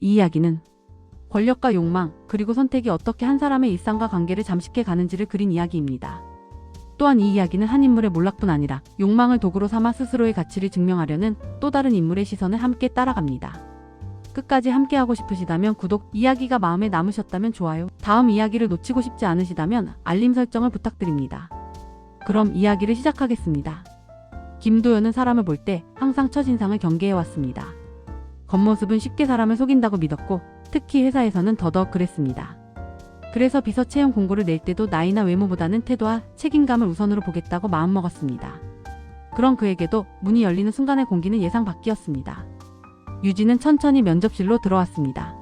이 이야기는 권력과 욕망, 그리고 선택이 어떻게 한 사람의 일상과 관계를 잠식해 가는지를 그린 이야기입니다. 또한 이 이야기는 한 인물의 몰락뿐 아니라 욕망을 도구로 삼아 스스로의 가치를 증명하려는 또 다른 인물의 시선을 함께 따라갑니다. 끝까지 함께하고 싶으시다면 구독, 이야기가 마음에 남으셨다면 좋아요, 다음 이야기를 놓치고 싶지 않으시다면 알림 설정을 부탁드립니다. 그럼 이야기를 시작하겠습니다. 김도연은 사람을 볼 때 항상 첫인상을 경계해왔습니다. 겉모습은 쉽게 사람을 속인다고 믿었고 특히 회사에서는 더더욱 그랬습니다. 그래서 비서 채용 공고를 낼 때도 나이나 외모보다는 태도와 책임감을 우선으로 보겠다고 마음먹었습니다. 그런 그에게도 문이 열리는 순간의 공기는 예상 밖이었습니다. 유진은 천천히 면접실로 들어왔습니다.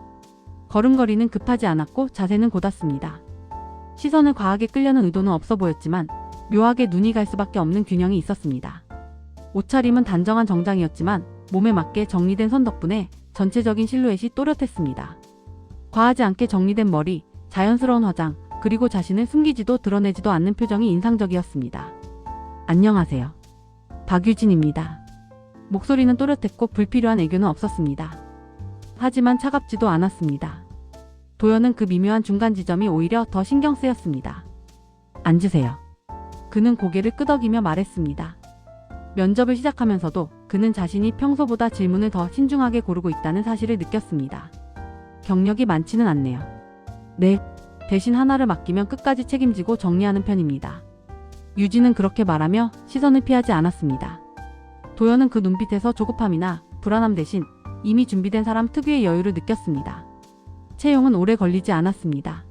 걸음걸이는 급하지 않았고 자세는 곧았습니다. 시선을 과하게 끌려는 의도는 없어 보였지만 묘하게 눈이 갈 수밖에 없는 균형이 있었습니다. 옷차림은 단정한 정장이었지만 몸에 맞게 정리된 선 덕분에 전체적인 실루엣이 또렷했습니다. 과하지 않게 정리된 머리, 자연스러운 화장, 그리고 자신을 숨기지도 드러내지도 않는 표정이 인상적이었습니다. 안녕하세요. 박유진입니다. 목소리는 또렷했고 불필요한 애교는 없었습니다. 하지만 차갑지도 않았습니다. 도연은 그 미묘한 중간 지점이 오히려 더 신경 쓰였습니다. 앉으세요. 그는 고개를 끄덕이며 말했습니다. 면접을 시작하면서도 그는 자신이 평소보다 질문을 더 신중하게 고르고 있다는 사실을 느꼈습니다. 경력이 많지는 않네요. 네, 대신 하나를 맡기면 끝까지 책임지고 정리하는 편입니다. 유진은 그렇게 말하며 시선을 피하지 않았습니다. 도연은 그 눈빛에서 조급함이나 불안함 대신 이미 준비된 사람 특유의 여유를 느꼈습니다. 채용은 오래 걸리지 않았습니다.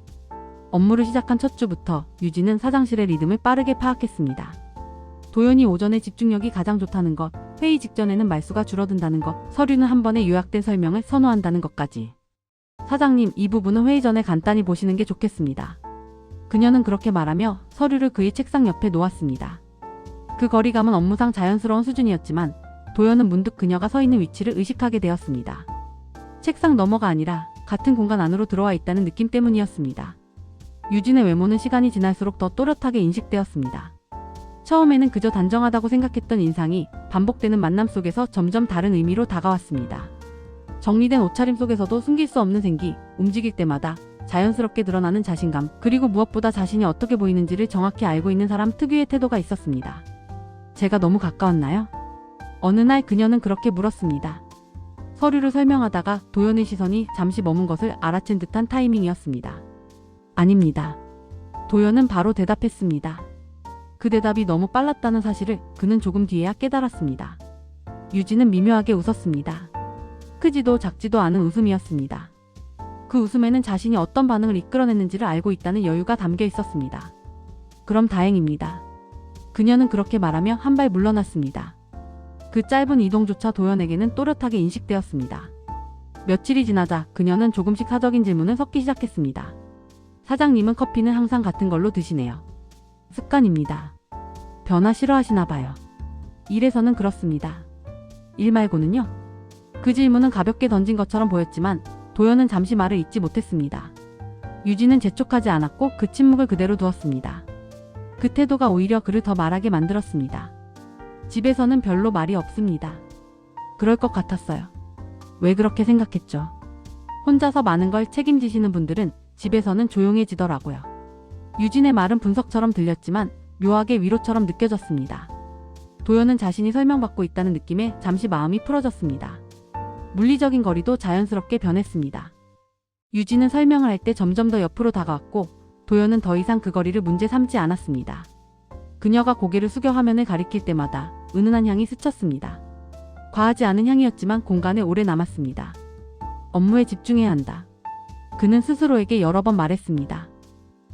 업무를 시작한 첫 주부터 유진은 사장실의 리듬을 빠르게 파악했습니다. 도연이 오전에 집중력이 가장 좋다는 것, 회의 직전에는 말수가 줄어든다는 것, 서류는 한 번에 요약된 설명을 선호한다는 것까지. 사장님, 이 부분은 회의 전에 간단히 보시는 게 좋겠습니다. 그녀는 그렇게 말하며 서류를 그의 책상 옆에 놓았습니다. 그 거리감은 업무상 자연스러운 수준이었지만 도연은 문득 그녀가 서 있는 위치를 의식하게 되었습니다. 책상 너머가 아니라 같은 공간 안으로 들어와 있다는 느낌 때문이었습니다. 유진의 외모는 시간이 지날수록 더 또렷하게 인식되었습니다. 처음에는 그저 단정하다고 생각했던 인상이 반복되는 만남 속에서 점점 다른 의미로 다가왔습니다. 정리된 옷차림 속에서도 숨길 수 없는 생기, 움직일 때마다 자연스럽게 드러나는 자신감, 그리고 무엇보다 자신이 어떻게 보이는지를 정확히 알고 있는 사람 특유의 태도가 있었습니다. 제가 너무 가까웠나요? 어느 날 그녀는 그렇게 물었습니다. 서류를 설명하다가 도연의 시선이 잠시 머문 것을 알아챈 듯한 타이밍이었습니다. 아닙니다. 도연은 바로 대답했습니다. 그 대답이 너무 빨랐다는 사실을 그는 조금 뒤에야 깨달았습니다. 유진은 미묘하게 웃었습니다. 크지도 작지도 않은 웃음이었습니다. 그 웃음에는 자신이 어떤 반응을 이끌어냈는지를 알고 있다는 여유가 담겨 있었습니다. 그럼 다행입니다. 그녀는 그렇게 말하며 한 발 물러났습니다. 그 짧은 이동조차 도연에게는 또렷하게 인식되었습니다. 며칠이 지나자 그녀는 조금씩 사적인 질문을 섞기 시작했습니다. 사장님은 커피는 항상 같은 걸로 드시네요. 습관입니다. 변화 싫어하시나 봐요. 일에서는 그렇습니다. 일 말고는요? 그 질문은 가볍게 던진 것처럼 보였지만 도연은 잠시 말을 잇지 못했습니다. 유진은 재촉하지 않았고 그 침묵을 그대로 두었습니다. 그 태도가 오히려 그를 더 말하게 만들었습니다. 집에서는 별로 말이 없습니다. 그럴 것 같았어요. 왜 그렇게 생각했죠? 혼자서 많은 걸 책임지시는 분들은 집에서는 조용해지더라고요. 유진의 말은 분석처럼 들렸지만 묘하게 위로처럼 느껴졌습니다. 도연은 자신이 설명받고 있다는 느낌에 잠시 마음이 풀어졌습니다. 물리적인 거리도 자연스럽게 변했습니다. 유진은 설명을 할 때 점점 더 옆으로 다가왔고 도연은 더 이상 그 거리를 문제 삼지 않았습니다. 그녀가 고개를 숙여 화면을 가리킬 때마다 은은한 향이 스쳤습니다. 과하지 않은 향이었지만 공간에 오래 남았습니다. 업무에 집중해야 한다. 그는 스스로에게 여러 번 말했습니다.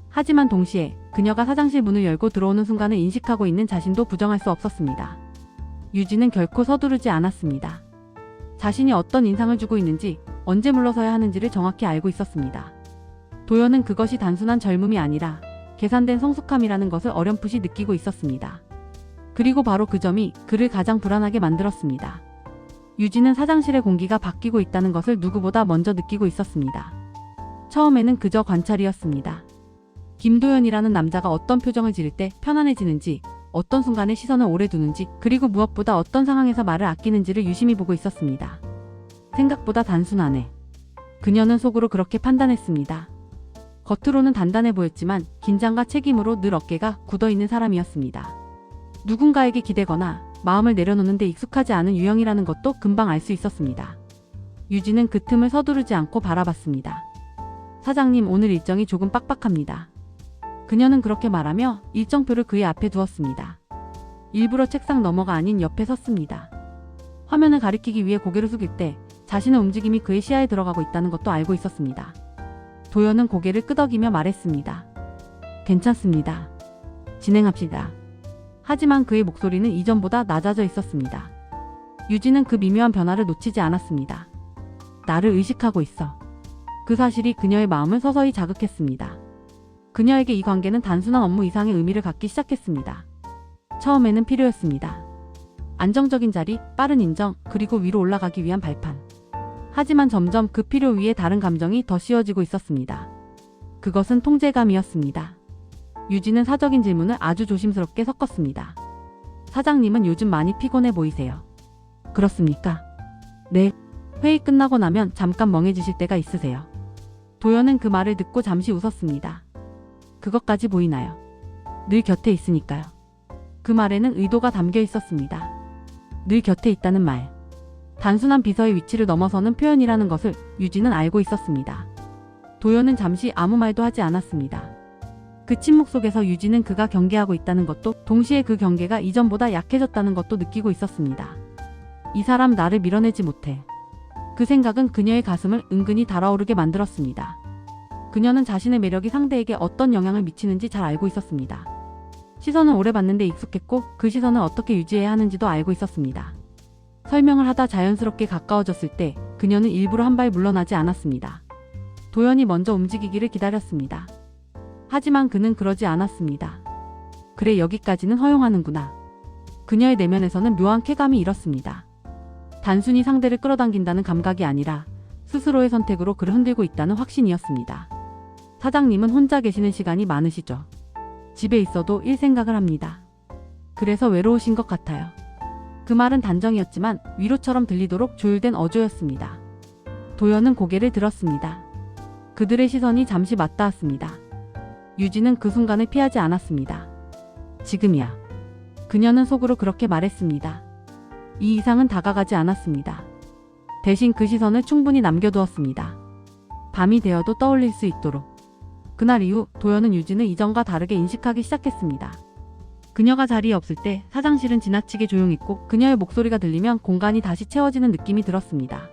하지만 동시에 그녀가 사장실 문을 열고 들어오는 순간을 인식하고 있는 자신도 부정할 수 없었습니다. 유진은 결코 서두르지 않았습니다. 자신이 어떤 인상을 주고 있는지, 언제 물러서야 하는지를 정확히 알고 있었습니다. 도연은 그것이 단순한 젊음이 아니라 계산된 성숙함이라는 것을 어렴풋이 느끼고 있었습니다. 그리고 바로 그 점이 그를 가장 불안하게 만들었습니다. 유진은 사장실의 공기가 바뀌고 있다는 것을 누구보다 먼저 느끼고 있었습니다. 처음에는 그저 관찰이었습니다. 김도연이라는 남자가 어떤 표정을 지을 때 편안해지는지, 어떤 순간에 시선을 오래 두는지, 그리고 무엇보다 어떤 상황에서 말을 아끼는지를 유심히 보고 있었습니다. 생각보다 단순하네. 그녀는 속으로 그렇게 판단했습니다. 겉으로는 단단해 보였지만 긴장과 책임으로 늘 어깨가 굳어있는 사람이었습니다. 누군가에게 기대거나 마음을 내려놓는 데 익숙하지 않은 유형이라는 것도 금방 알 수 있었습니다. 유진은 그 틈을 서두르지 않고 바라봤습니다. 사장님, 오늘 일정이 조금 빡빡합니다. 그녀는 그렇게 말하며 일정표를 그의 앞에 두었습니다. 일부러 책상 너머가 아닌 옆에 섰습니다. 화면을 가리키기 위해 고개를 숙일 때 자신의 움직임이 그의 시야에 들어가고 있다는 것도 알고 있었습니다. 도연은 고개를 끄덕이며 말했습니다. 괜찮습니다. 진행합시다. 하지만 그의 목소리는 이전보다 낮아져 있었습니다. 유진은 그 미묘한 변화를 놓치지 않았습니다. 나를 의식하고 있어. 그 사실이 그녀의 마음을 서서히 자극했습니다. 그녀에게 이 관계는 단순한 업무 이상의 의미를 갖기 시작했습니다. 처음에는 필요했습니다. 안정적인 자리, 빠른 인정, 그리고 위로 올라가기 위한 발판. 하지만 점점 그 필요 위에 다른 감정이 더 씌워지고 있었습니다. 그것은 통제감이었습니다. 유진은 사적인 질문을 아주 조심스럽게 섞었습니다. 사장님은 요즘 많이 피곤해 보이세요. 그렇습니까? 네. 회의 끝나고 나면 잠깐 멍해지실 때가 있으세요. 도연은 그 말을 듣고 잠시 웃었습니다. 그것까지 보이나요? 늘 곁에 있으니까요. 그 말에는 의도가 담겨 있었습니다. 늘 곁에 있다는 말. 단순한 비서의 위치를 넘어서는 표현이라는 것을 유진은 알고 있었습니다. 도연은 잠시 아무 말도 하지 않았습니다. 그 침묵 속에서 유진은 그가 경계하고 있다는 것도, 동시에 그 경계가 이전보다 약해졌다는 것도 느끼고 있었습니다. 이 사람 나를 밀어내지 못해. 그 생각은 그녀의 가슴을 은근히 달아오르게 만들었습니다. 그녀는 자신의 매력이 상대에게 어떤 영향을 미치는지 잘 알고 있었습니다. 시선을 오래 받는 데 익숙했고 그 시선을 어떻게 유지해야 하는지도 알고 있었습니다. 설명을 하다 자연스럽게 가까워졌을 때 그녀는 일부러 한 발 물러나지 않았습니다. 도연이 먼저 움직이기를 기다렸습니다. 하지만 그는 그러지 않았습니다. 그래, 여기까지는 허용하는구나. 그녀의 내면에서는 묘한 쾌감이 일었습니다. 단순히 상대를 끌어당긴다는 감각이 아니라 스스로의 선택으로 그를 흔들고 있다는 확신이었습니다. 사장님은 혼자 계시는 시간이 많으시죠? 집에 있어도 일 생각을 합니다. 그래서 외로우신 것 같아요. 그 말은 단정이었지만 위로처럼 들리도록 조율된 어조였습니다. 도연은 고개를 들었습니다. 그들의 시선이 잠시 맞닿았습니다. 유진은 그 순간을 피하지 않았습니다. 지금이야. 그녀는 속으로 그렇게 말했습니다. 이 이상은 다가가지 않았습니다. 대신 그 시선을 충분히 남겨두었습니다. 밤이 되어도 떠올릴 수 있도록. 그날 이후 도연은 유진을 이전과 다르게 인식하기 시작했습니다. 그녀가 자리에 없을 때 사장실은 지나치게 조용했고 그녀의 목소리가 들리면 공간이 다시 채워지는 느낌이 들었습니다.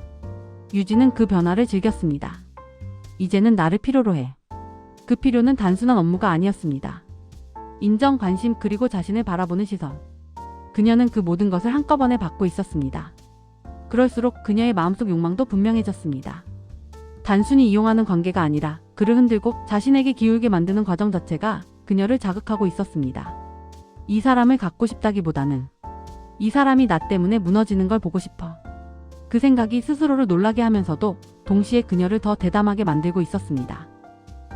유진은 그 변화를 즐겼습니다. 이제는 나를 필요로 해. 그 필요는 단순한 업무가 아니었습니다. 인정, 관심, 그리고 자신을 바라보는 시선. 그녀는 그 모든 것을 한꺼번에 받고 있었습니다. 그럴수록 그녀의 마음속 욕망도 분명해졌습니다. 단순히 이용하는 관계가 아니라 그를 흔들고 자신에게 기울게 만드는 과정 자체가 그녀를 자극하고 있었습니다. 이 사람을 갖고 싶다기보다는 이 사람이 나 때문에 무너지는 걸 보고 싶어. 그 생각이 스스로를 놀라게 하면서도 동시에 그녀를 더 대담하게 만들고 있었습니다.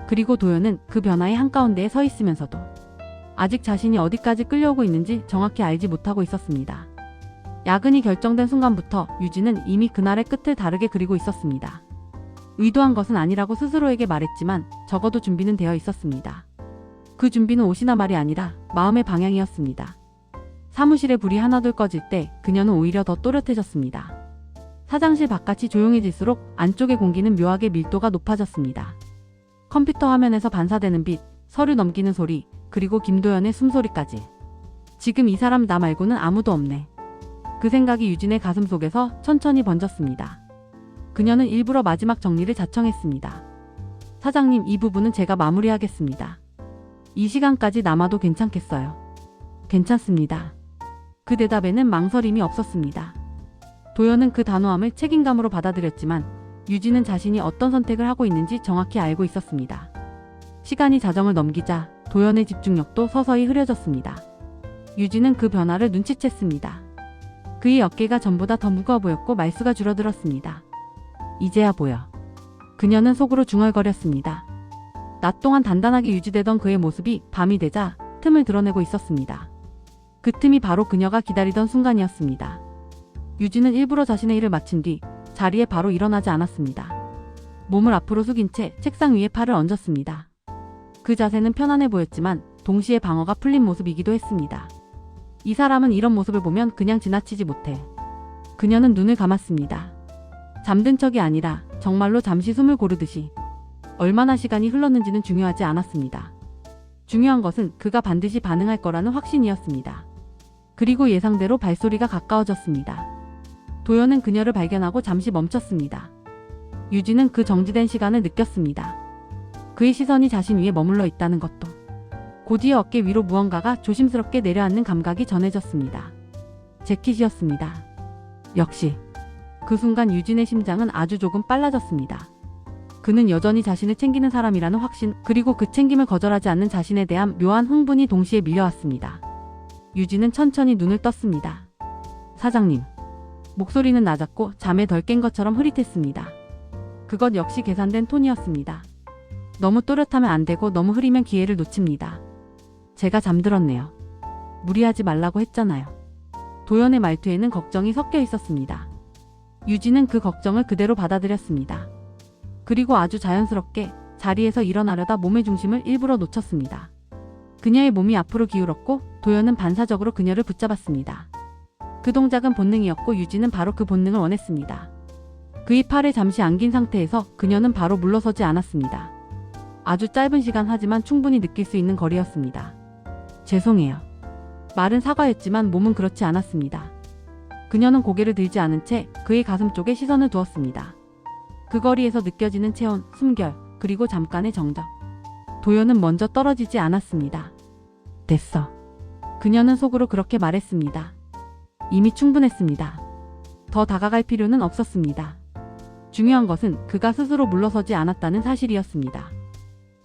그리고 도연은 그 변화의 한가운데에 서 있으면서도 아직 자신이 어디까지 끌려오고 있는지 정확히 알지 못하고 있었습니다. 야근이 결정된 순간부터 유진은 이미 그날의 끝을 다르게 그리고 있었습니다. 의도한 것은 아니라고 스스로에게 말했지만 적어도 준비는 되어 있었습니다. 그 준비는 옷이나 말이 아니라 마음의 방향이었습니다. 사무실에 불이 하나둘 꺼질 때 그녀는 오히려 더 또렷해졌습니다. 사장실 바깥이 조용해질수록 안쪽의 공기는 묘하게 밀도가 높아졌습니다. 컴퓨터 화면에서 반사되는 빛, 서류 넘기는 소리, 그리고 김도연의 숨소리까지. 지금 이 사람 나 말고는 아무도 없네. 그 생각이 유진의 가슴 속에서 천천히 번졌습니다. 그녀는 일부러 마지막 정리를 자청했습니다. 사장님, 이 부분은 제가 마무리하겠습니다. 이 시간까지 남아도 괜찮겠어요? 괜찮습니다. 그 대답에는 망설임이 없었습니다. 도연은 그 단호함을 책임감으로 받아들였지만 유진은 자신이 어떤 선택을 하고 있는지 정확히 알고 있었습니다. 시간이 자정을 넘기자 도연의 집중력도 서서히 흐려졌습니다. 유진은 그 변화를 눈치챘습니다. 그의 어깨가 전보다 더 무거워 보였고 말수가 줄어들었습니다. 이제야 보여. 그녀는 속으로 중얼거렸습니다. 낮 동안 단단하게 유지되던 그의 모습이 밤이 되자 틈을 드러내고 있었습니다. 그 틈이 바로 그녀가 기다리던 순간이었습니다. 유진은 일부러 자신의 일을 마친 뒤 자리에 바로 일어나지 않았습니다. 몸을 앞으로 숙인 채 책상 위에 팔을 얹었습니다. 그 자세는 편안해 보였지만 동시에 방어가 풀린 모습이기도 했습니다. 이 사람은 이런 모습을 보면 그냥 지나치지 못해. 그녀는 눈을 감았습니다. 잠든 척이 아니라 정말로 잠시 숨을 고르듯이. 얼마나 시간이 흘렀는지는 중요하지 않았습니다. 중요한 것은 그가 반드시 반응할 거라는 확신이었습니다. 그리고 예상대로 발소리가 가까워졌습니다. 도연은 그녀를 발견하고 잠시 멈췄습니다. 유진은 그 정지된 시간을 느꼈습니다. 그의 시선이 자신 위에 머물러 있다는 것도. 고디의 어깨 위로 무언가가 조심스럽게 내려앉는 감각이 전해졌습니다. 재킷이었습니다. 역시 그 순간 유진의 심장은 아주 조금 빨라졌습니다. 그는 여전히 자신을 챙기는 사람이라는 확신, 그리고 그 챙김을 거절하지 않는 자신에 대한 묘한 흥분이 동시에 밀려왔습니다. 유진은 천천히 눈을 떴습니다. 사장님. 목소리는 낮았고 잠에 덜 깬 것처럼 흐릿했습니다. 그것 역시 계산된 톤이었습니다. 너무 또렷하면 안 되고 너무 흐리면 기회를 놓칩니다. 제가 잠들었네요. 무리하지 말라고 했잖아요. 도연의 말투에는 걱정이 섞여 있었습니다. 유진은 그 걱정을 그대로 받아들였습니다. 그리고 아주 자연스럽게 자리에서 일어나려다 몸의 중심을 일부러 놓쳤습니다. 그녀의 몸이 앞으로 기울었고 도연은 반사적으로 그녀를 붙잡았습니다. 그 동작은 본능이었고 유진은 바로 그 본능을 원했습니다. 그의 팔을 잠시 안긴 상태에서 그녀는 바로 물러서지 않았습니다. 아주 짧은 시간 하지만 충분히 느낄 수 있는 거리였습니다. 죄송해요. 말은 사과였지만 몸은 그렇지 않았습니다. 그녀는 고개를 들지 않은 채 그의 가슴 쪽에 시선을 두었습니다. 그 거리에서 느껴지는 체온, 숨결, 그리고 잠깐의 정적. 도연은 먼저 떨어지지 않았습니다. 됐어. 그녀는 속으로 그렇게 말했습니다. 이미 충분했습니다. 더 다가갈 필요는 없었습니다. 중요한 것은 그가 스스로 물러서지 않았다는 사실이었습니다.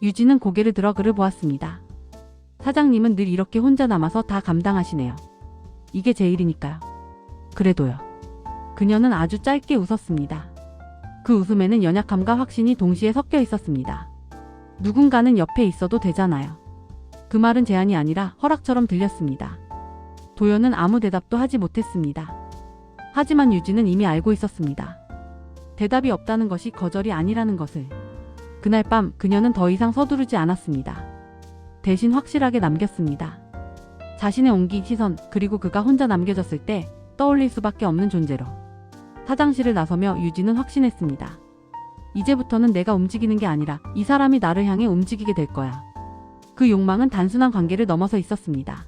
유진은 고개를 들어 그를 보았습니다. 사장님은 늘 이렇게 혼자 남아서 다 감당하시네요. 이게 제 일이니까요. 그래도요. 그녀는 아주 짧게 웃었습니다. 그 웃음에는 연약함과 확신이 동시에 섞여 있었습니다. 누군가는 옆에 있어도 되잖아요. 그 말은 제안이 아니라 허락처럼 들렸습니다. 도연은 아무 대답도 하지 못했습니다. 하지만 유진은 이미 알고 있었습니다. 대답이 없다는 것이 거절이 아니라는 것을. 그날 밤 그녀는 더 이상 서두르지 않았습니다. 대신 확실하게 남겼습니다. 자신의 온기, 시선, 그리고 그가 혼자 남겨졌을 때 떠올릴 수밖에 없는 존재로. 화장실을 나서며 유진은 확신했습니다. 이제부터는 내가 움직이는 게 아니라 이 사람이 나를 향해 움직이게 될 거야. 그 욕망은 단순한 관계를 넘어서 있었습니다.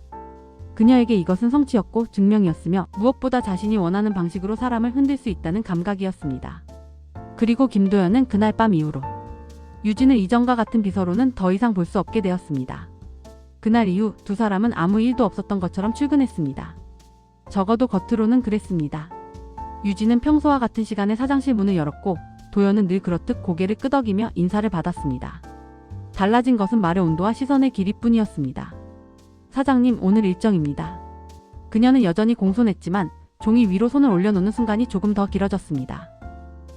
그녀에게 이것은 성취였고 증명이었으며 무엇보다 자신이 원하는 방식으로 사람을 흔들 수 있다는 감각이었습니다. 그리고 김도연은 그날 밤 이후로 유진을 이전과 같은 비서로는 더 이상 볼 수 없게 되었습니다. 그날 이후 두 사람은 아무 일도 없었던 것처럼 출근했습니다. 적어도 겉으로는 그랬습니다. 유진은 평소와 같은 시간에 사장실 문을 열었고 도연은 늘 그렇듯 고개를 끄덕이며 인사를 받았습니다. 달라진 것은 말의 온도와 시선의 길이뿐이었습니다. 사장님, 오늘 일정입니다. 그녀는 여전히 공손했지만 종이 위로 손을 올려놓는 순간이 조금 더 길어졌습니다.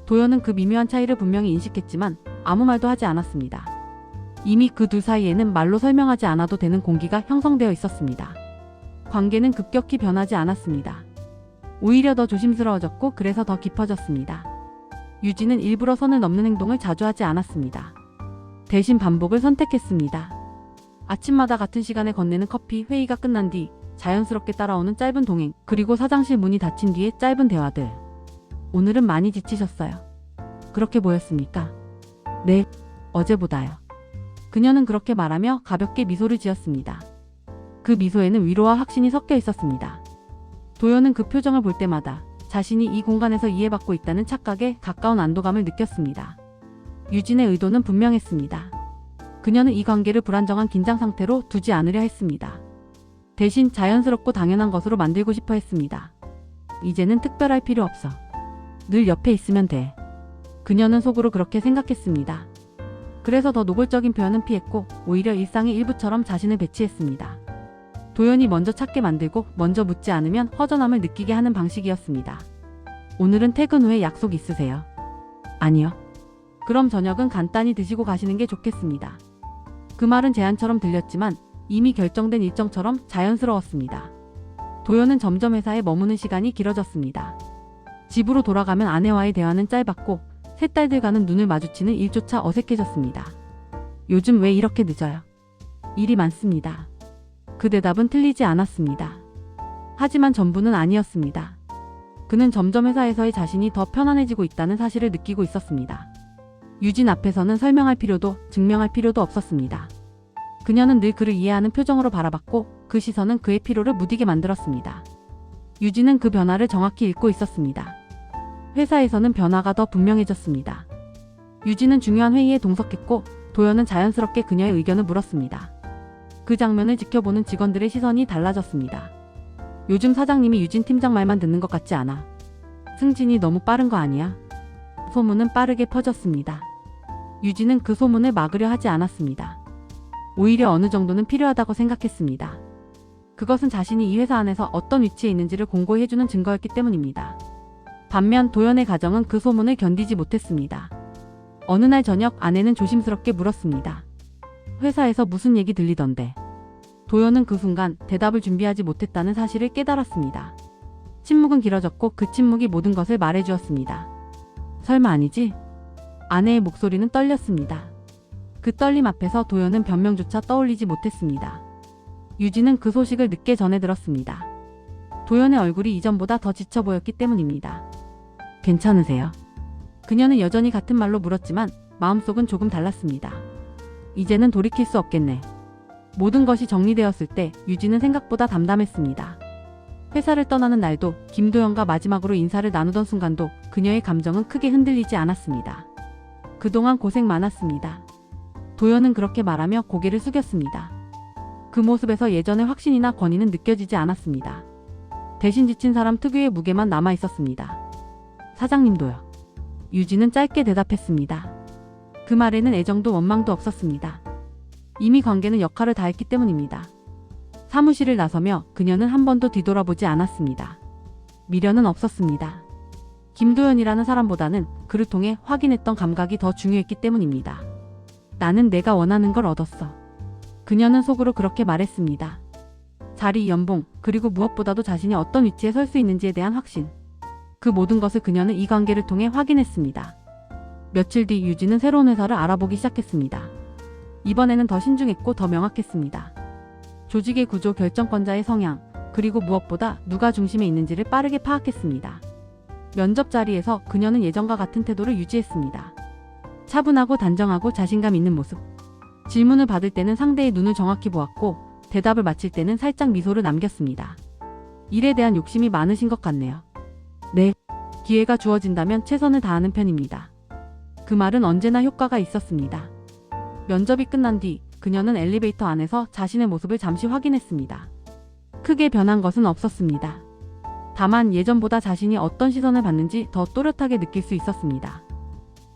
도연은 그 미묘한 차이를 분명히 인식했지만 아무 말도 하지 않았습니다. 이미 그 둘 사이에는 말로 설명하지 않아도 되는 공기가 형성되어 있었습니다. 관계는 급격히 변하지 않았습니다. 오히려 더 조심스러워졌고 그래서 더 깊어졌습니다. 유진은 일부러 선을 넘는 행동을 자주 하지 않았습니다. 대신 반복을 선택했습니다. 아침마다 같은 시간에 건네는 커피, 회의가 끝난 뒤 자연스럽게 따라오는 짧은 동행, 그리고 사장실 문이 닫힌 뒤의 짧은 대화들. 오늘은 많이 지치셨어요. 그렇게 보였습니까? 네, 어제보다요. 그녀는 그렇게 말하며 가볍게 미소를 지었습니다. 그 미소에는 위로와 확신이 섞여 있었습니다. 도연은 그 표정을 볼 때마다 자신이 이 공간에서 이해받고 있다는 착각에 가까운 안도감을 느꼈습니다. 유진의 의도는 분명했습니다. 그녀는 이 관계를 불안정한 긴장 상태로 두지 않으려 했습니다. 대신 자연스럽고 당연한 것으로 만들고 싶어 했습니다. 이제는 특별할 필요 없어. 늘 옆에 있으면 돼. 그녀는 속으로 그렇게 생각했습니다. 그래서 더 노골적인 표현은 피했고 오히려 일상의 일부처럼 자신을 배치했습니다. 도연이 먼저 찾게 만들고 먼저 묻지 않으면 허전함을 느끼게 하는 방식이었습니다. 오늘은 퇴근 후에 약속 있으세요? 아니요. 그럼 저녁은 간단히 드시고 가시는 게 좋겠습니다. 그 말은 제안처럼 들렸지만 이미 결정된 일정처럼 자연스러웠습니다. 도연은 점점 회사에 머무는 시간이 길어졌습니다. 집으로 돌아가면 아내와의 대화는 짧았고 세 딸들과는 눈을 마주치는 일조차 어색해졌습니다. 요즘 왜 이렇게 늦어요? 일이 많습니다. 그 대답은 틀리지 않았습니다. 하지만 전부는 아니었습니다. 그는 점점 회사에서의 자신이 더 편안해지고 있다는 사실을 느끼고 있었습니다. 유진 앞에서는 설명할 필요도 증명할 필요도 없었습니다. 그녀는 늘 그를 이해하는 표정으로 바라봤고 그 시선은 그의 피로를 무디게 만들었습니다. 유진은 그 변화를 정확히 읽고 있었습니다. 회사에서는 변화가 더 분명해졌습니다. 유진은 중요한 회의에 동석했고 도연은 자연스럽게 그녀의 의견을 물었습니다. 그 장면을 지켜보는 직원들의 시선이 달라졌습니다. 요즘 사장님이 유진 팀장 말만 듣는 것 같지 않아. 승진이 너무 빠른 거 아니야? 소문은 빠르게 퍼졌습니다. 유진은 그 소문을 막으려 하지 않았습니다. 오히려 어느 정도는 필요하다고 생각했습니다. 그것은 자신이 이 회사 안에서 어떤 위치에 있는지를 공고히 해주는 증거였기 때문입니다. 반면 도연의 가정은 그 소문을 견디지 못했습니다. 어느 날 저녁 아내는 조심스럽게 물었습니다. 회사에서 무슨 얘기 들리던데. 도연은 그 순간 대답을 준비하지 못했다는 사실을 깨달았습니다. 침묵은 길어졌고 그 침묵이 모든 것을 말해주었습니다. 설마 아니지? 아내의 목소리는 떨렸습니다. 그 떨림 앞에서 도연은 변명조차 떠올리지 못했습니다. 유진은 그 소식을 늦게 전해 들었습니다. 도연의 얼굴이 이전보다 더 지쳐 보였기 때문입니다. 괜찮으세요? 그녀는 여전히 같은 말로 물었지만 마음속은 조금 달랐습니다. 이제는 돌이킬 수 없겠네. 모든 것이 정리되었을 때 유진은 생각보다 담담했습니다. 회사를 떠나는 날도 김도연과 마지막으로 인사를 나누던 순간도 그녀의 감정은 크게 흔들리지 않았습니다. 그동안 고생 많았습니다. 도연은 그렇게 말하며 고개를 숙였습니다. 그 모습에서 예전의 확신이나 권위는 느껴지지 않았습니다. 대신 지친 사람 특유의 무게만 남아 있었습니다. 사장님도요. 유진은 짧게 대답했습니다. 그 말에는 애정도 원망도 없었습니다. 이미 관계는 역할을 다했기 때문입니다. 사무실을 나서며 그녀는 한 번도 뒤돌아보지 않았습니다. 미련은 없었습니다. 김도연이라는 사람보다는 그를 통해 확인했던 감각이 더 중요했기 때문입니다. 나는 내가 원하는 걸 얻었어. 그녀는 속으로 그렇게 말했습니다. 자리, 연봉, 그리고 무엇보다도 자신이 어떤 위치에 설 수 있는지에 대한 확신. 그 모든 것을 그녀는 이 관계를 통해 확인했습니다. 며칠 뒤 유진은 새로운 회사를 알아보기 시작했습니다. 이번에는 더 신중했고 더 명확했습니다. 조직의 구조, 결정권자의 성향, 그리고 무엇보다 누가 중심에 있는지를 빠르게 파악했습니다. 면접 자리에서 그녀는 예전과 같은 태도를 유지했습니다. 차분하고 단정하고 자신감 있는 모습. 질문을 받을 때는 상대의 눈을 정확히 보았고 대답을 마칠 때는 살짝 미소를 남겼습니다. 일에 대한 욕심이 많으신 것 같네요. 네. 기회가 주어진다면 최선을 다하는 편입니다. 그 말은 언제나 효과가 있었습니다. 면접이 끝난 뒤 그녀는 엘리베이터 안에서 자신의 모습을 잠시 확인했습니다. 크게 변한 것은 없었습니다. 다만 예전보다 자신이 어떤 시선을 받는지 더 또렷하게 느낄 수 있었습니다.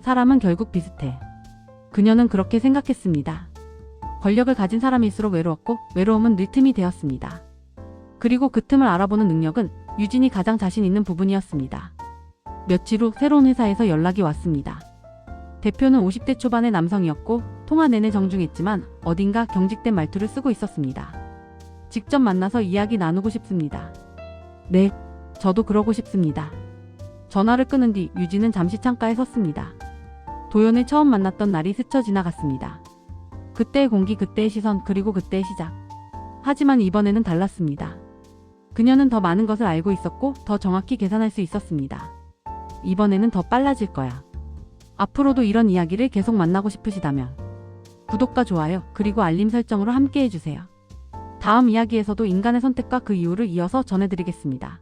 사람은 결국 비슷해. 그녀는 그렇게 생각했습니다. 권력을 가진 사람일수록 외로웠고 외로움은 늘 틈이 되었습니다. 그리고 그 틈을 알아보는 능력은 유진이 가장 자신 있는 부분이었습니다. 며칠 후 새로운 회사에서 연락이 왔습니다. 대표는 50대 초반의 남성이었고 통화 내내 정중했지만 어딘가 경직된 말투를 쓰고 있었습니다. 직접 만나서 이야기 나누고 싶습니다. 네, 저도 그러고 싶습니다. 전화를 끊은 뒤 유진은 잠시 창가에 섰습니다. 도연을 처음 만났던 날이 스쳐 지나갔습니다. 그때의 공기, 그때의 시선, 그리고 그때의 시작. 하지만 이번에는 달랐습니다. 그녀는 더 많은 것을 알고 있었고 더 정확히 계산할 수 있었습니다. 이번에는 더 빨라질 거야. 앞으로도 이런 이야기를 계속 만나고 싶으시다면 구독과 좋아요 그리고 알림 설정으로 함께 해주세요. 다음 이야기에서도 인간의 선택과 그 이유를 이어서 전해드리겠습니다.